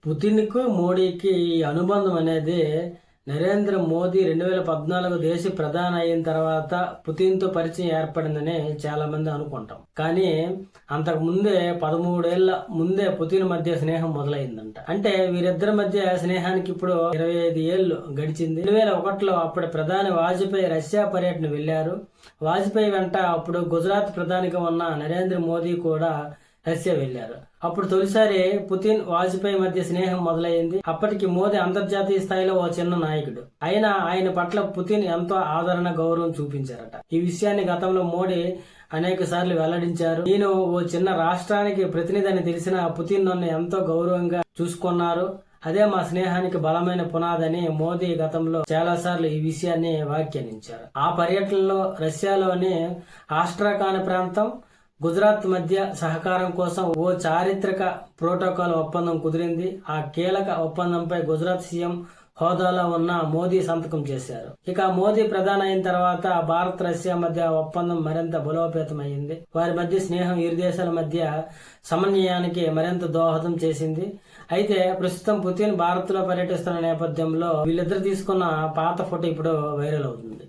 పుతిన్కు మోడీకి ఈ అనుబంధం అనేది నరేంద్ర మోదీ 2014 దేశ ప్రధాని అయిన తర్వాత పుతిన్తో పరిచయం ఏర్పడిందని చాలా మంది అనుకుంటాం. కానీ అంతకు ముందే 13 ఏళ్ల ముందే పుతిన్ మధ్య స్నేహం మొదలైందంట. అంటే వీరిద్దరి మధ్య స్నేహానికి ఇప్పుడు 25 ఏళ్లు గడిచింది. 2001లో అప్పటి ప్రధాని వాజ్పేయి రష్యా పర్యటన వెళ్లారు. వాజ్పేయి వెంట అప్పుడు గుజరాత్ ప్రధానిగా ఉన్న నరేంద్ర మోదీ కూడా రష్యా వెళ్లారు. అప్పుడు తొలిసారి పుతిన్ వాజ్పేయి మధ్య స్నేహం మొదలైంది. అప్పటికి మోదీ అంతర్జాతీయ స్థాయిలో ఓ చిన్న నాయకుడు అయినా ఆయన పట్ల పుతిన్ ఎంతో ఆదరణ గౌరవం చూపించారట. ఈ విషయాన్ని గతంలో మోడీ అనేక సార్లు వెల్లడించారు. నేను ఓ చిన్న రాష్ట్రానికి ప్రతినిధి అని తెలిసిన పుతిన్ నన్ను ఎంతో గౌరవంగా చూసుకున్నారు. అదే మా స్నేహానికి బలమైన పునాదని మోదీ గతంలో చాలా సార్లు ఈ విషయాన్ని వ్యాఖ్యానించారు. ఆ పర్యటనలో రష్యాలోని ఆస్ట్రాఖాన్ ప్రాంతం గుజరాత్ మధ్య సహకారం కోసం ఓ చారిత్రక ప్రోటోకాల్ ఒప్పందం కుదిరింది. ఆ కీలక ఒప్పందంపై గుజరాత్ సీఎం హోదాలో ఉన్న మోదీ సంతకం చేశారు. ఇక మోదీ ప్రధాని అయిన తర్వాత భారత్ రష్యా మధ్య ఒప్పందం మరింత బలోపేతమైంది. వారి మధ్య స్నేహం ఇరు దేశాల మధ్య సమన్వయానికి మరింత దోహదం చేసింది. అయితే ప్రస్తుతం పుతిన్ భారత్ లో పర్యటిస్తున్న నేపథ్యంలో వీళ్ళిద్దరు తీసుకున్న పాత ఫోటో ఇప్పుడు వైరల్ అవుతుంది.